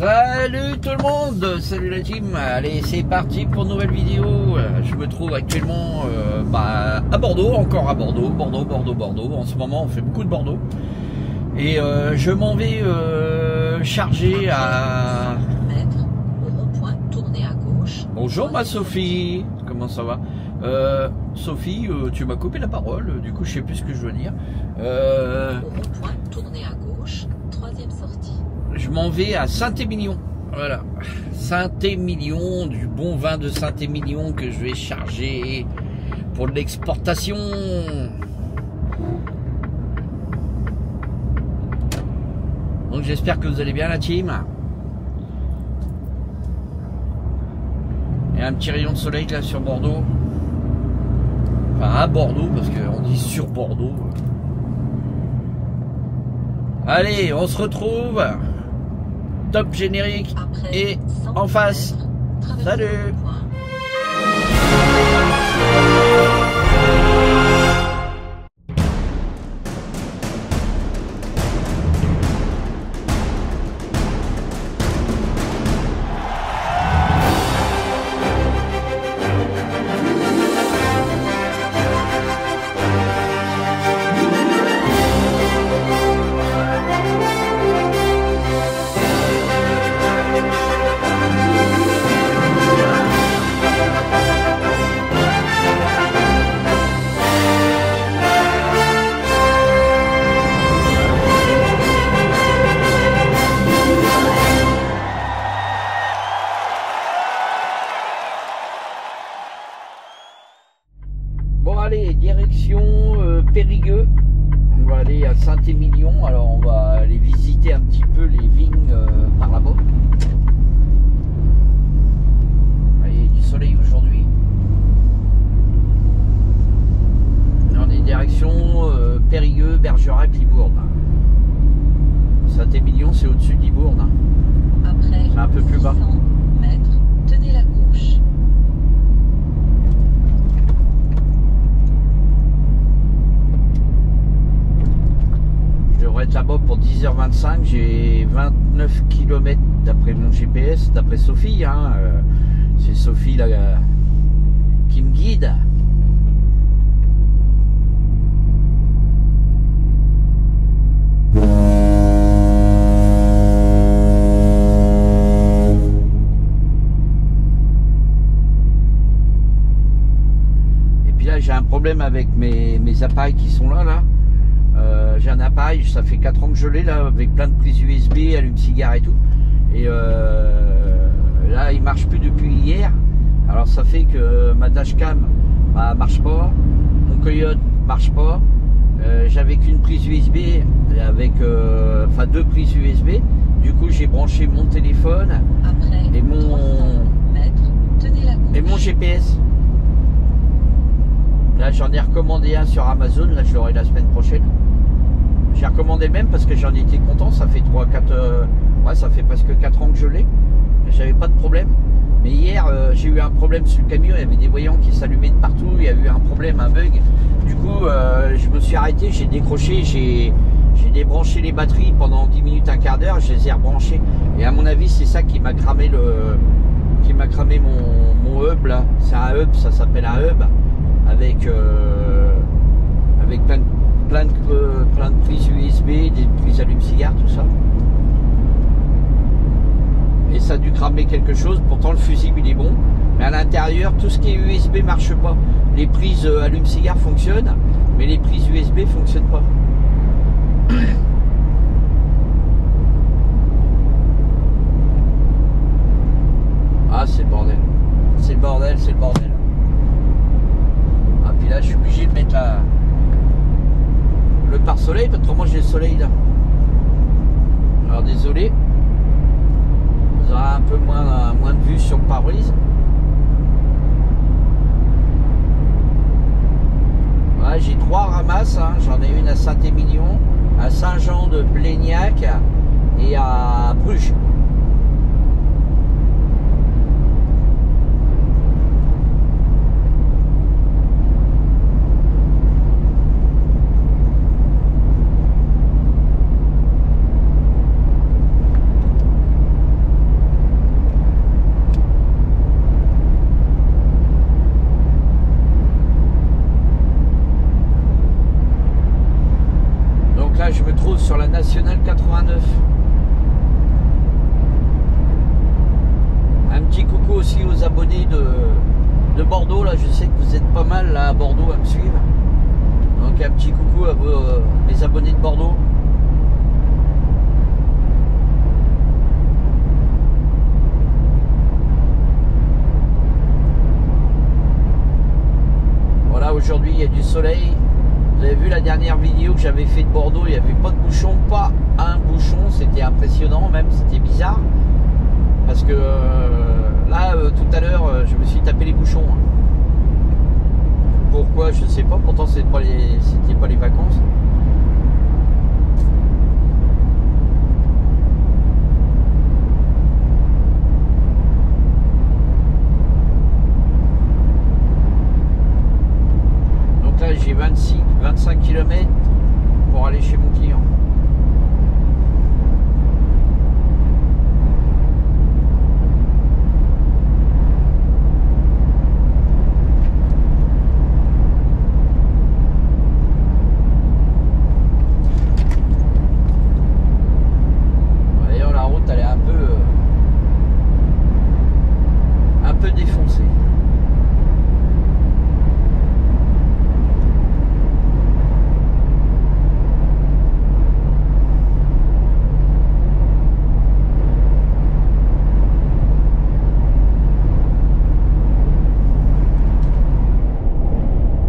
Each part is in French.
Salut tout le monde, salut la team. Allez, c'est parti pour une nouvelle vidéo. Je me trouve actuellement à Bordeaux, encore à Bordeaux. En ce moment on fait beaucoup de Bordeaux. Et je m'en vais charger à... Bonjour ma Sophie, comment ça va? Sophie, tu m'as coupé la parole, du coup je sais plus ce que je veux dire. Au rond-point, tournez à gauche, troisième sortie. Je m'en vais à Saint-Émilion. Voilà, Saint-Émilion, du bon vin de Saint-Émilion que je vais charger pour de l'exportation. Donc j'espère que vous allez bien la team. Il y a un petit rayon de soleil là sur Bordeaux. Enfin à Bordeaux parce qu'on dit sur Bordeaux. Allez, on se retrouve. Top générique. Après, et en face. Salut. Bon allez, direction Périgueux. On va aller à Saint-Émilion. Alors on va aller visiter un petit peu les vignes par là-bas. Il y a du soleil aujourd'hui. On est direction Périgueux, Bergerac, Libourne. Saint-Émilion c'est au-dessus de Libourne. Après, c'est un peu plus bas. 600 mètres, tenez la gauche. Je devrais être là-bas pour 10h25, j'ai 29 km d'après mon GPS, d'après Sophie, hein. C'est Sophie là, qui me guide. Et puis là j'ai un problème avec mes appareils qui sont là. J'ai un appareil, ça fait 4 ans que je l'ai là, avec plein de prises USB, allume-cigare et tout. Et là, il marche plus depuis hier. Alors ça fait que ma dashcam marche pas, mon Coyote marche pas. J'avais qu'une prise USB avec, enfin 2 prises USB. Du coup, j'ai branché mon téléphone Après, et 300 mètres, tenez la gauche. et mon GPS. Là, j'en ai recommandé un sur Amazon. Là, je l'aurai la semaine prochaine. J'ai recommandé même parce que j'en étais content. Ça fait 3-4, ouais, ça fait presque 4 ans que je l'ai. J'avais pas de problème. Mais hier, j'ai eu un problème sur le camion. Il y avait des voyants qui s'allumaient de partout. Il y a eu un problème, un bug. Du coup, je me suis arrêté. J'ai décroché. J'ai débranché les batteries pendant 10 minutes, un quart d'heure. Je les ai rebranchées. Et à mon avis, c'est ça qui m'a cramé mon hub là. C'est un hub. Ça s'appelle un hub. Avec plein de prises USB, des prises allume-cigare, tout ça. Et ça a dû cramer quelque chose. Pourtant le fusible il est bon, mais à l'intérieur tout ce qui est USB marche pas. Les prises allume-cigare fonctionnent, mais les prises USB fonctionnent pas. Ah c'est le bordel. C'est le bordel, c'est le bordel. Ah puis là je suis obligé de mettre le pare-soleil parce que autrement j'ai le soleil là. Alors désolé, vous aurez un peu moins de vue sur le pare-brise. Ouais, j'ai 3 ramasses, hein. J'en ai une à Saint-Émilion, à Saint-Jean-de-Blégnac et à Bruges. là, je sais que vous êtes pas mal là à Bordeaux à me suivre. Donc un petit coucou à mes abonnés de Bordeaux. Voilà, aujourd'hui il y a du soleil. Vous avez vu la dernière vidéo que j'avais fait de Bordeaux, il n'y avait pas de bouchon, pas un bouchon, c'était impressionnant même, c'était bizarre. Parce que là, tout à l'heure, je me suis tapé les bouchons. Pourquoi, je sais pas, pourtant c'était pas les vacances. Donc là, j'ai 25 km pour aller chez mon client. Défoncé.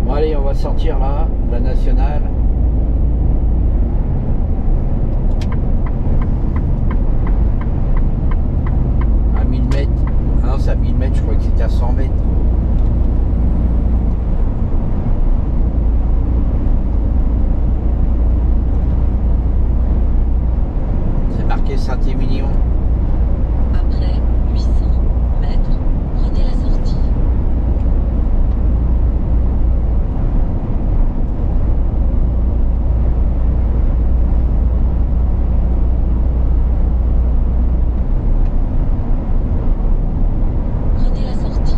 Bon allez, on va sortir là, la nationale. À 1000 mètres. Ah non, c'est à 1000 mètres, je crois que c'était à 100 mètres. C'est marqué Saint-Émilion. Après 800 mètres, prenez la sortie. Prenez la sortie.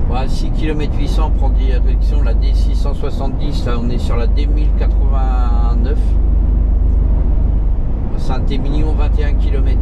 Voilà, 6 km 800, on prend direction la D670, là on est sur la D1089. Saint-Émilion, 21 km.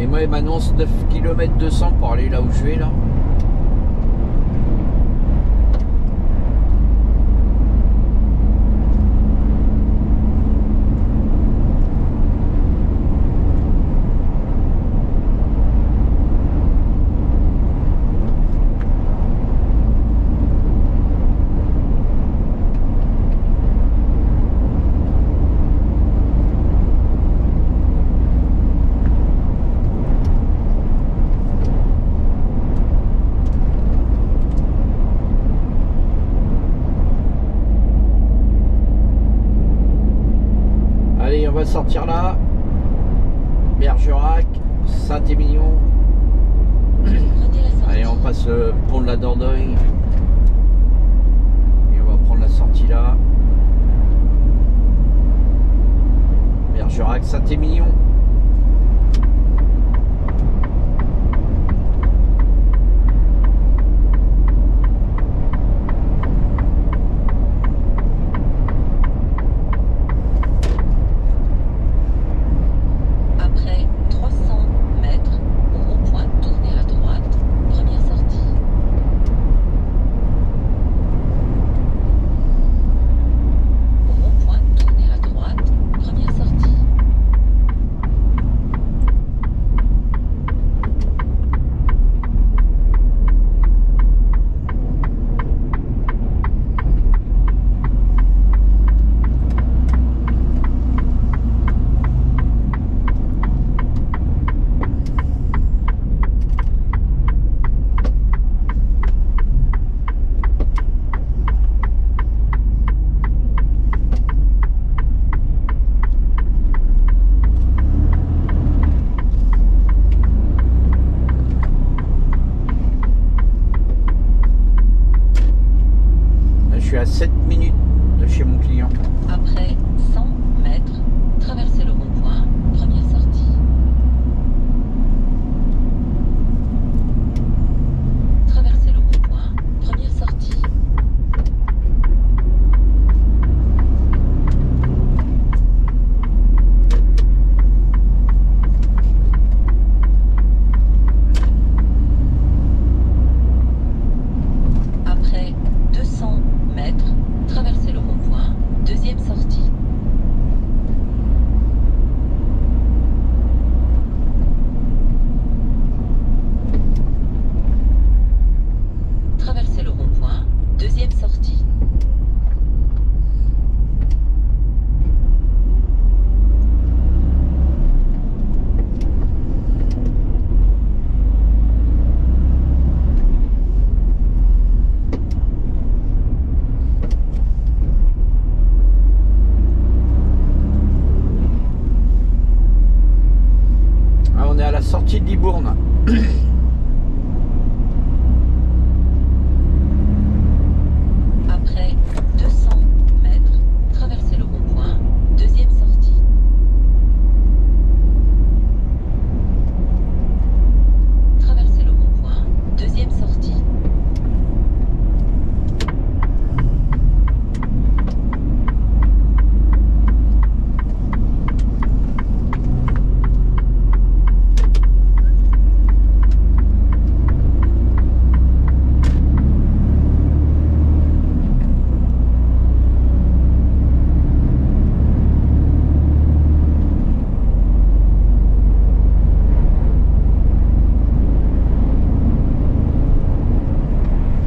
Moi il m'annonce 9 km 200 pour aller là où je vais là. Allez, on va sortir là. Bergerac, Saint-Émilion. Allez, on passe le pont de la Dordogne. Et on va prendre la sortie là. Bergerac, Saint-Émilion. 7 minutes de chez mon client. Après 100 mètres, traversez le rond-point, première sortie. Traversez le rond-point, première sortie. Après 200 mètres, traversez le rond-point, deuxième sortie. Traversez le rond-point, deuxième sortie. Ah, on est à la sortie de Libourne. Après 200 mètres, traversez le rond-point, deuxième sortie. Traversez le rond-point, deuxième sortie.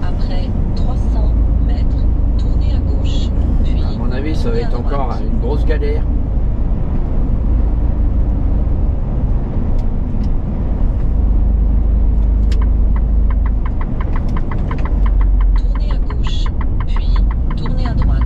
Après 300 mètres, tournez à gauche, puis À mon avis, ça va tournez à être encore droite. une grosse galère. Tournez à gauche, puis tournez à droite.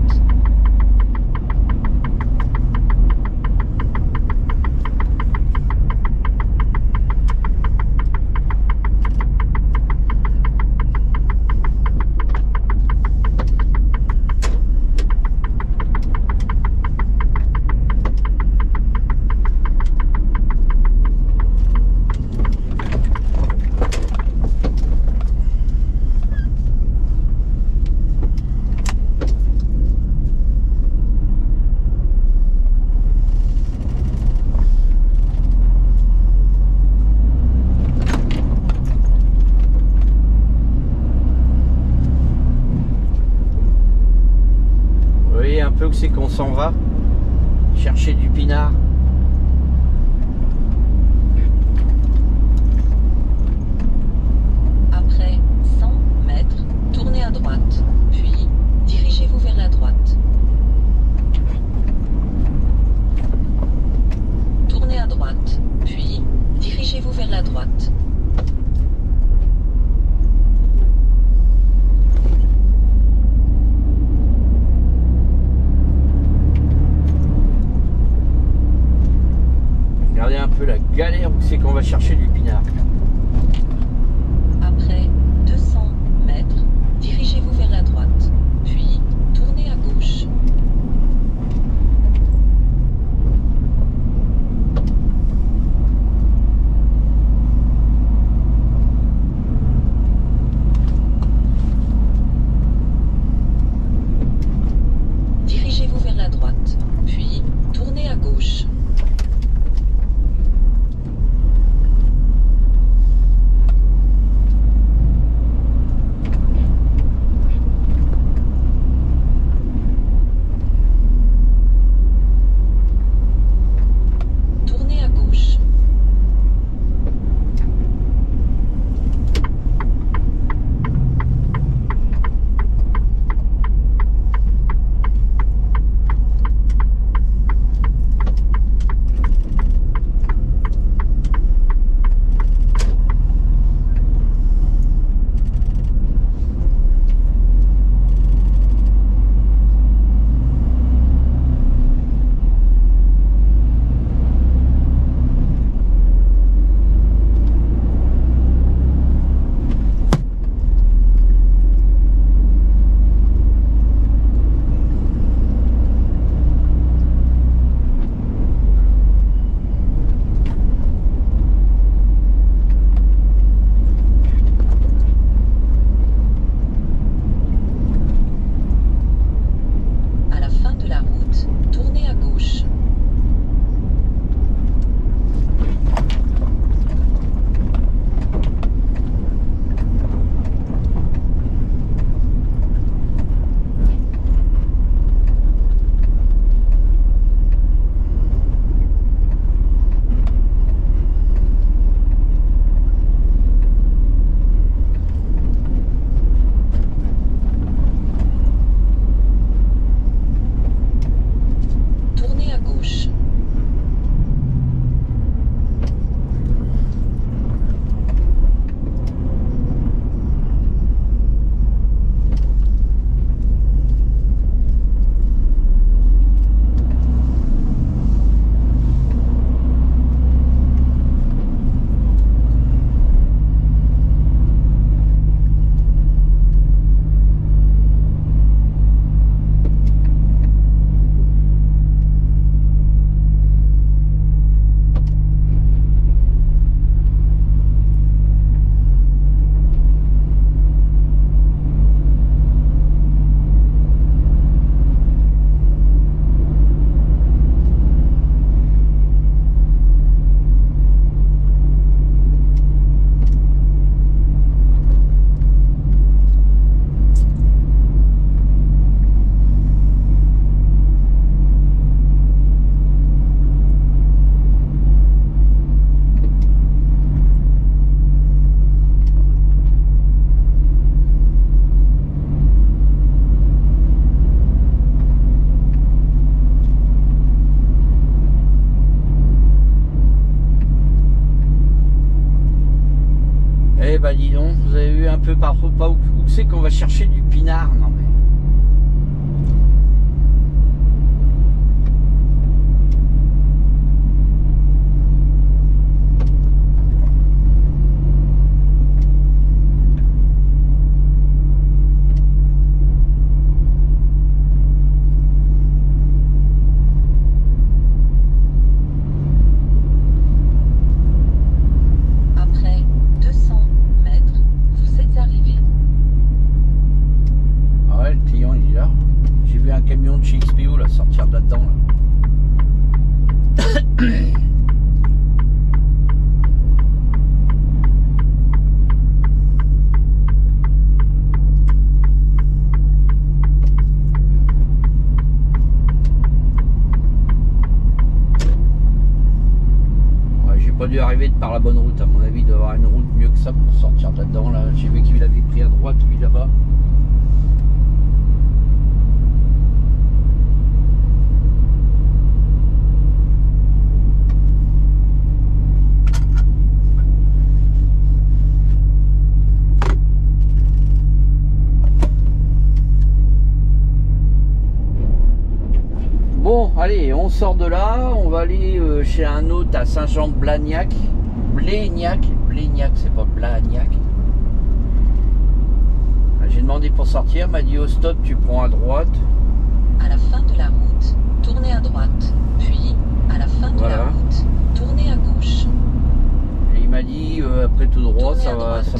Vous voyez un peu que c'est qu'on s'en va chercher du pinard. Après 100 mètres, tournez à droite, puis dirigez-vous vers la droite. Tournez à droite, puis dirigez-vous vers la droite. Regardez un peu la galère où c'est qu'on va chercher du pinard. Après 200 mètres, dirigez-vous vers la droite, puis tournez à gauche. Dirigez-vous vers la droite, puis tournez à gauche. bah dis donc, vous avez vu un peu par pas où c'est qu'on va chercher du pinard, non mais. Camion de chez XPO là, sortir de là-dedans là. Ouais, j'ai pas dû arriver par la bonne route, à mon avis il doit y avoir une route mieux que ça pour sortir de là-dedans là. J'ai vu qu'il avait pris à droite lui là-bas. Bon, allez, on sort de là, on va aller chez un autre à Saint-Jean-de-Blagnac. Blagnac, c'est pas Blagnac. J'ai demandé pour sortir, m'a dit au stop, tu prends à droite. À la fin de la route, tournez à droite. Puis, à la fin de la route, tournez à gauche. Et il m'a dit, après tout droit, ça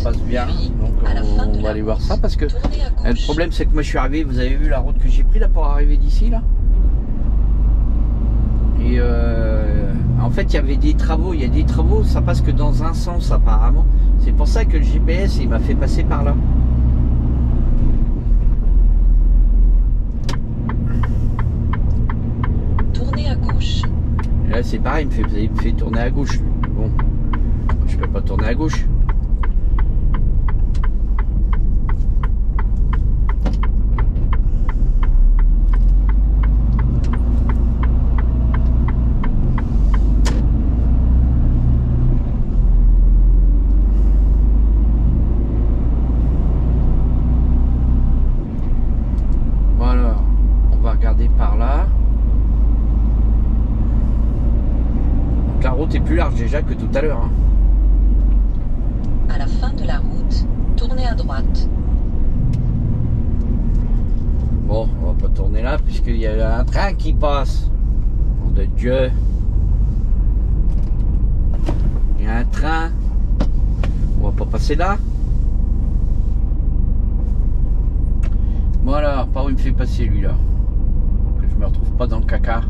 passe bien. Puis, donc on va aller voir ça parce que le problème c'est que moi je suis arrivé, vous avez vu la route que j'ai pris là pour arriver d'ici là. Et en fait il y avait des travaux, ça passe que dans un sens apparemment. C'est pour ça que le GPS il m'a fait passer par là. Tournez à gauche. Et là c'est pareil, il me fait tourner à gauche. Bon, je peux pas tourner à gauche. Par là. Donc la route est plus large déjà que tout à l'heure. Hein. À la fin de la route, tournez à droite. Bon, on va pas tourner là puisqu'il y a un train qui passe. Nom de Dieu. Il y a un train. On va pas passer là. Voilà, par où il me fait passer lui là. Je me retrouve pas dans le caca.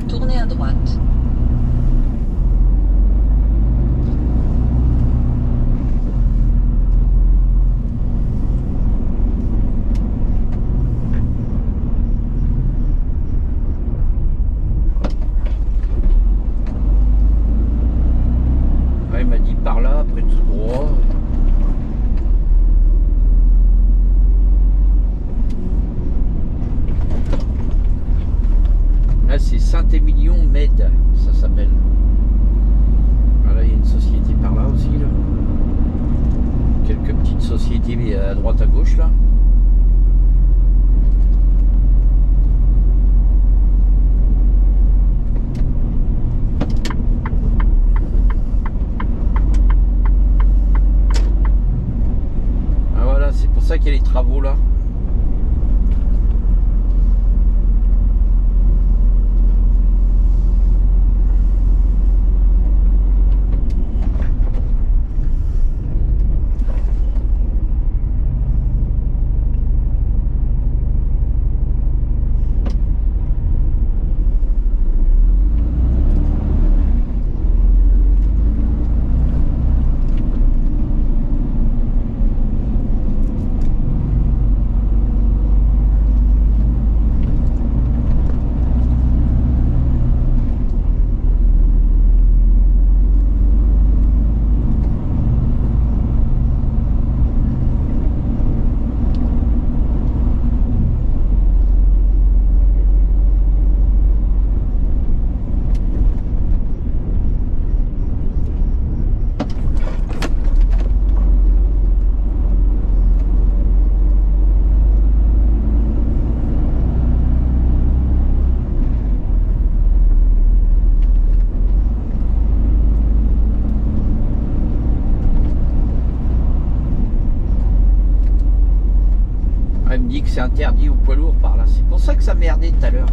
Tournez à droite. Il m'a dit par là, après tout droit. Là c'est Saint-Émilion Med, ça s'appelle. Là il y a une société par là aussi là. Quelques petites sociétés à droite à gauche là. C'est pour ça qu'il y a les travaux là. c'est interdit aux poids lourds par là. C'est pour ça que ça merdait tout à l'heure.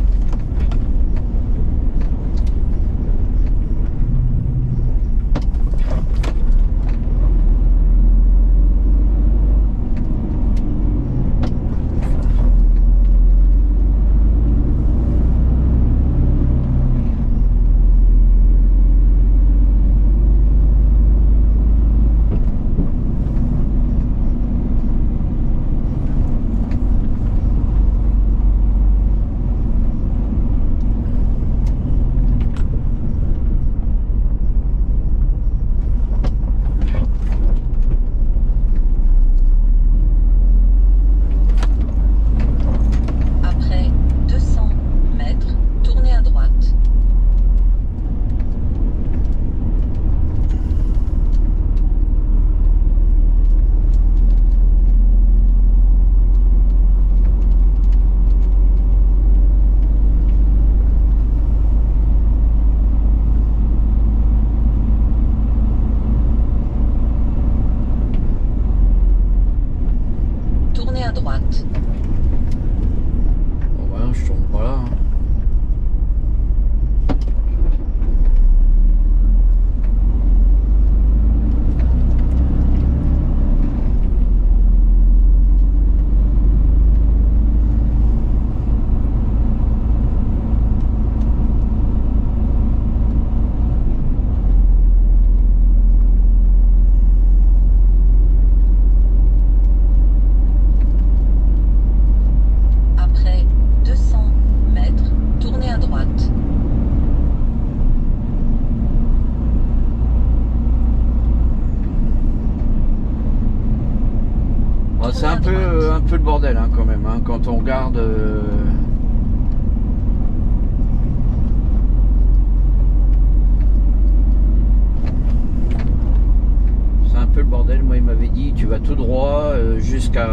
C'est un peu le bordel hein, quand même, hein, quand on regarde... C'est un peu le bordel, moi il m'avait dit tu vas tout droit jusqu'à...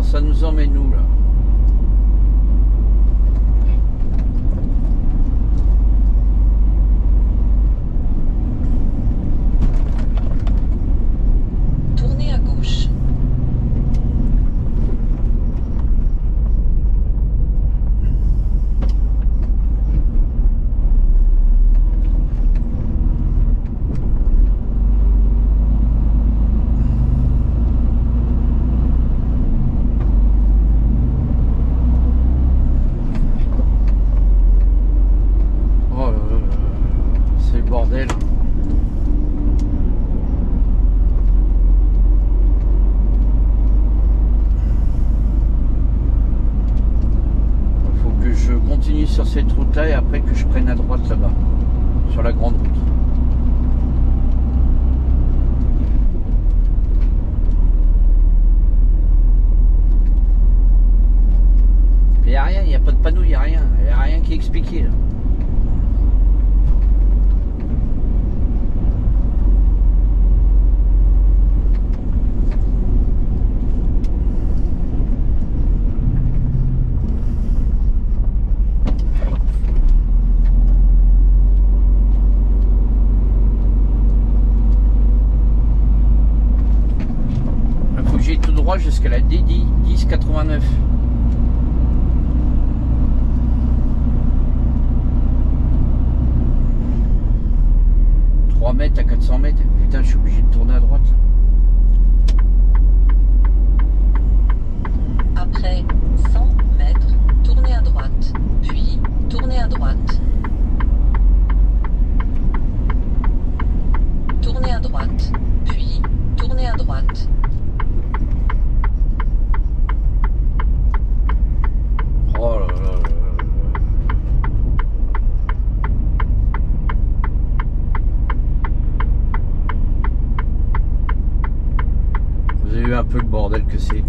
Ça nous emmène où là? Tournez à gauche. Bordel. Il faut que je continue sur cette route là et après que je prenne à droite là-bas sur la grande route. Il n'y a rien, il n'y a pas de panneau, il n'y a rien qui est expliqué là. Jusqu'à la D10 1089. À 400 mètres, putain je suis obligé de tourner à droite. Après 100 mètres, tournez à droite, puis tournez à droite. Tournez à droite, puis avez vu un peu le bordel que c'est.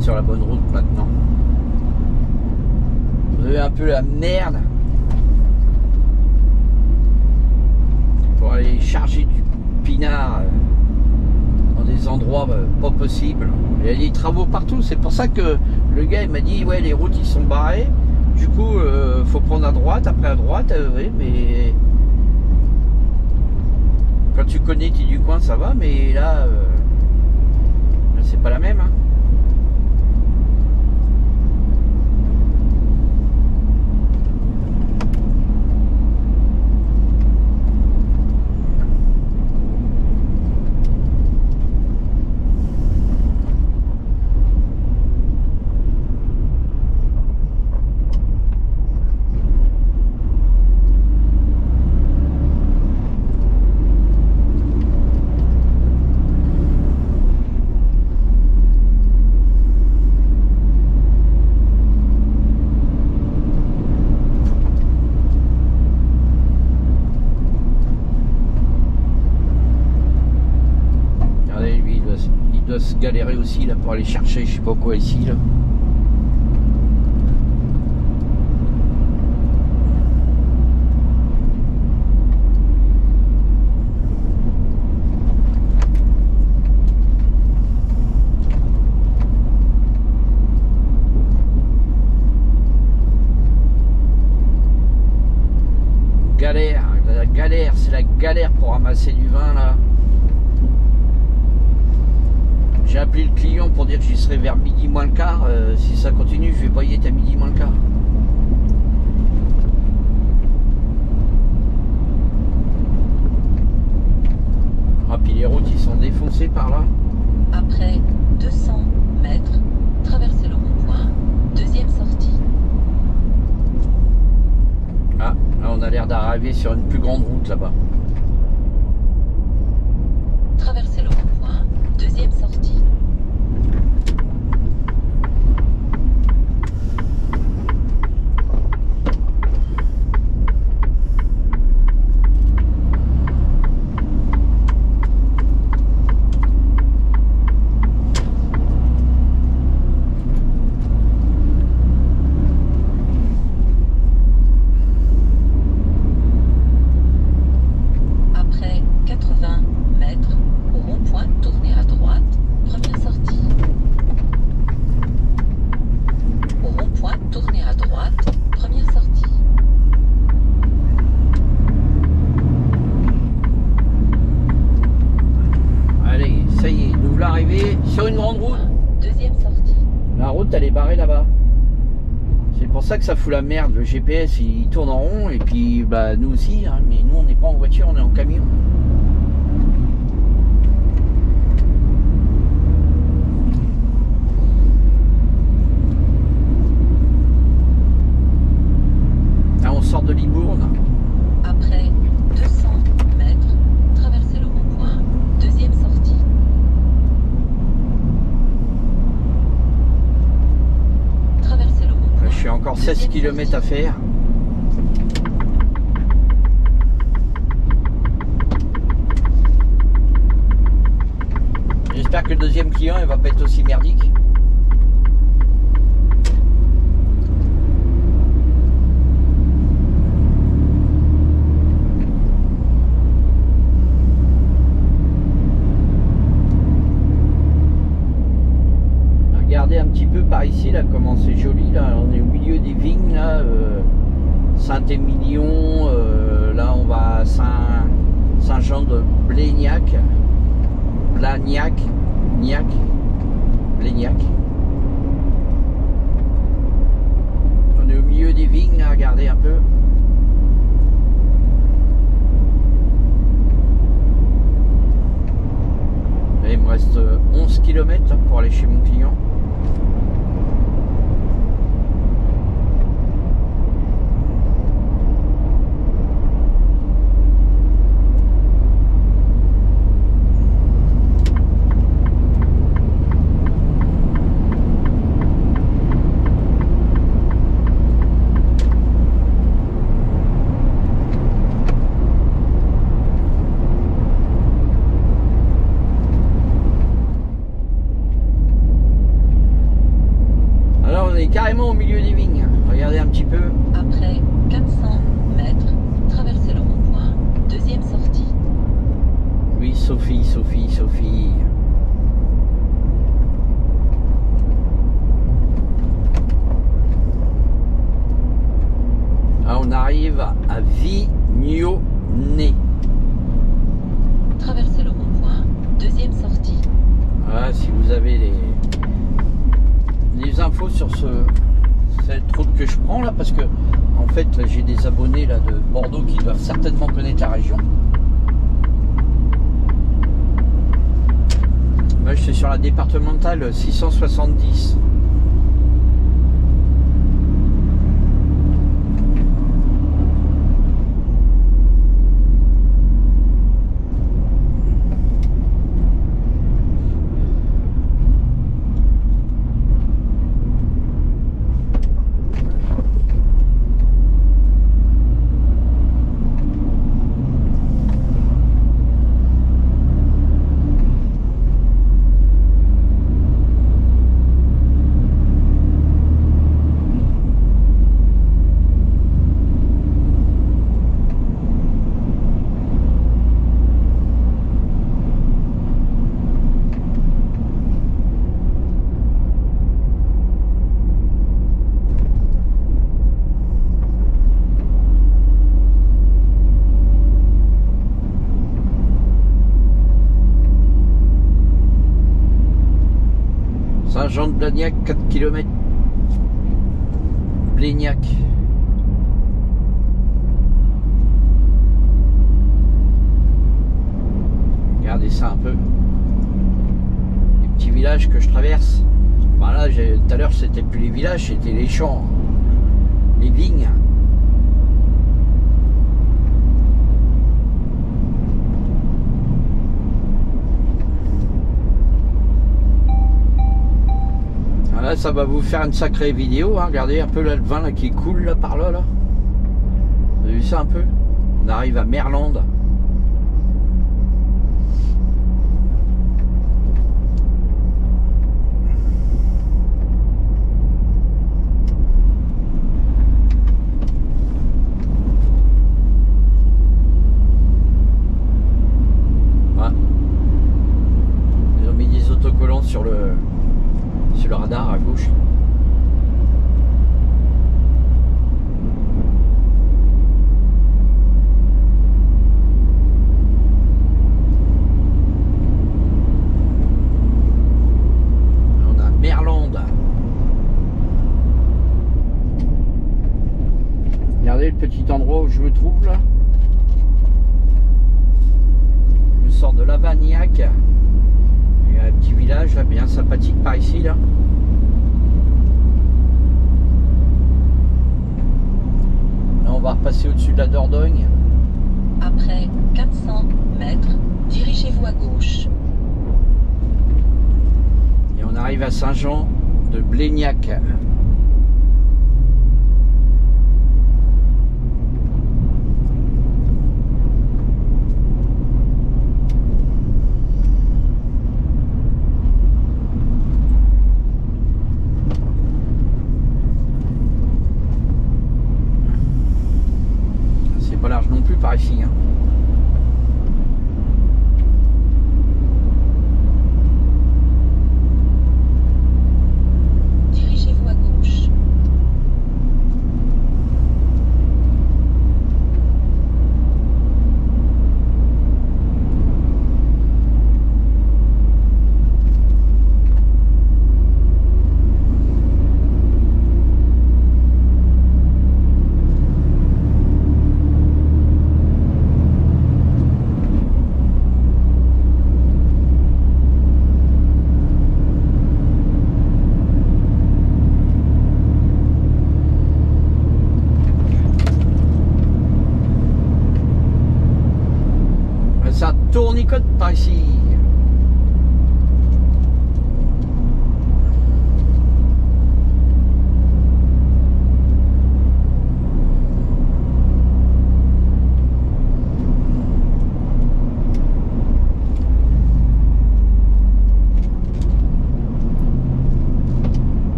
Sur la bonne route maintenant. Vous avez un peu la merde pour aller charger du pinard dans des endroits pas possibles. Il y a des travaux partout, c'est pour ça que le gars il m'a dit ouais les routes ils sont barrées, du coup faut prendre à droite, après à droite, oui mais quand tu connais t'es du coin ça va, mais là c'est pas la même hein. Se galérer aussi là pour aller chercher je sais pas quoi ici là. Galère, c'est la galère pour ramasser du vin là. J'ai appelé le client pour dire que j'y serai vers midi moins le quart. Si ça continue, je vais pas y être à midi moins le quart. Ah, puis les routes, ils sont défoncés par là. Après 200 mètres, traversez le rond-point, deuxième sortie. Ah, là, on a l'air d'arriver sur une plus grande route là-bas. Traversez le rond-point, deuxième sortie. Après 80 mètres, au rond-point, tournez à droite, première sortie. Au rond-point, tournez à droite, première sortie. Allez, ça y est, nous voilà arrivés sur une grande route. Deuxième sortie. La route, elle est barrée là-bas. C'est pour ça que ça fout la merde. Le GPS, il tourne en rond et puis bah nous aussi, hein, mais nous on n'est pas en voiture, on est en camion. Là, on sort de Libourne. Après 200 mètres, traversez le rond-point, deuxième sortie. encore 16 km à faire. J'espère que le deuxième client il va pas être aussi merdique. Regardez un petit peu par ici là comment c'est joli là, on est au milieu des vignes là, Saint-Émilion, là on va à Saint-Jean de Blagnac. On est au milieu des vignes là, regardez un peu. Et il me reste 11 km pour aller chez mon client. Carrément au milieu des vignes, regardez un petit peu. Après 400 mètres, traversez le rond-point, deuxième sortie. Oui, Sophie. Ah, on arrive à Vignonnet. Traversez le rond-point, deuxième sortie. Voilà, si vous avez les infos sur cette route que je prends là, parce que en fait j'ai des abonnés là de Bordeaux qui doivent certainement connaître la région. Moi je suis sur la départementale 670. Saint-Jean de Blagnac, 4 km. Blagnac. Regardez ça un peu. Les petits villages que je traverse. Voilà, tout à l'heure c'était plus les villages, c'était les champs, les vignes. Là, ça va vous faire une sacrée vidéo, hein. Regardez un peu là, le vin là, qui coule là, par là, là. Vous avez vu ça un peu? On arrive à Merlande. Voilà. Ils ont mis des autocollants sur le radar à gauche. On a Merlande. Regardez le petit endroit où je me trouve là. Je sors de Lavagnac. Il y a un petit village là, bien sympathique par ici là. Là on va repasser au-dessus de la Dordogne. Après 400 mètres, dirigez-vous à gauche. Et on arrive à Saint-Jean de Blagnac.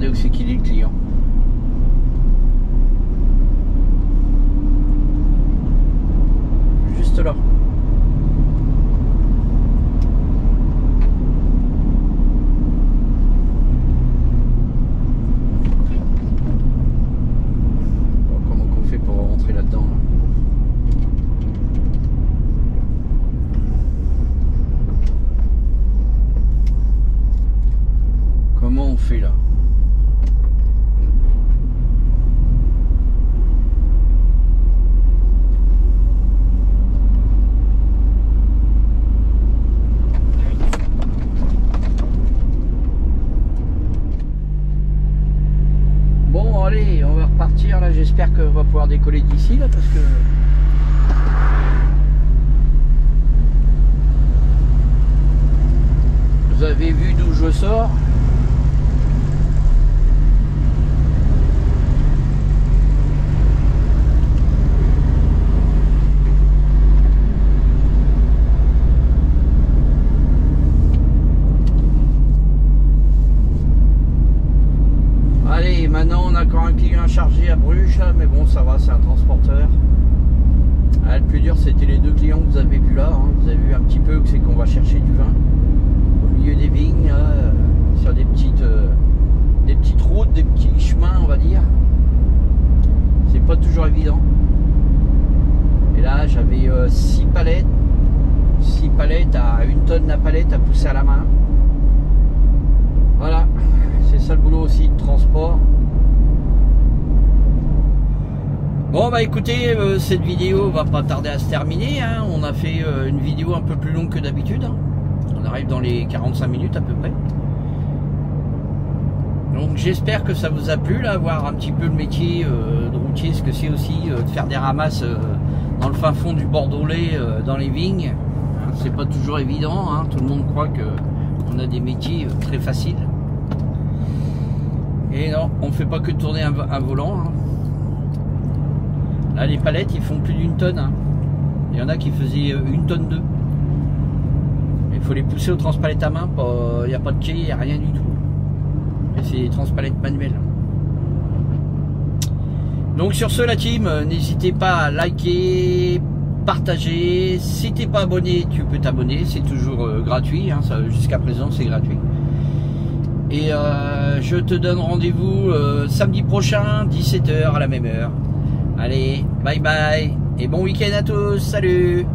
regarder où c'est qu'il est le client. Juste là. Bon, comment qu'on fait pour rentrer là-dedans là? Comment on fait là? Bon allez, on va repartir là, j'espère qu'on va pouvoir décoller d'ici là parce que vous avez vu d'où je sors. Allez, maintenant on a encore un client chargé à Bruges là, mais bon ça va, c'est un transporteur. Ah, le plus dur c'était les deux clients que vous avez vus là, hein. Vous avez vu un petit peu que c'est qu'on va chercher du vin au milieu des vignes, là, sur des petites routes, des petits chemins on va dire. C'est pas toujours évident. Et là j'avais 6 palettes à 1 tonne la palette à pousser à la main. Voilà. C'est ça le boulot aussi de transport. Bon bah écoutez, cette vidéo va pas tarder à se terminer, hein. On a fait une vidéo un peu plus longue que d'habitude, hein. On arrive dans les 45 minutes à peu près. Donc j'espère que ça vous a plu là, voir un petit peu le métier de routier, ce que c'est aussi de faire des ramasses dans le fin fond du Bordelais, dans les vignes. C'est pas toujours évident, hein. Tout le monde croit qu'on a des métiers très faciles. Et non, on ne fait pas que tourner un volant, hein. Là les palettes ils font plus d'1 tonne, hein. Il y en a qui faisaient 1 tonne 2. Il faut les pousser au transpalette à main, il n'y a pas de quai, il n'y a rien du tout. Et c'est des transpalettes manuelles. Donc sur ce la team, n'hésitez pas à liker, partager. Si t'es pas abonné, tu peux t'abonner, c'est toujours gratuit, hein. Jusqu'à présent c'est gratuit. Et je te donne rendez-vous samedi prochain, 17 h à la même heure. Allez, bye bye et bon week-end à tous, salut!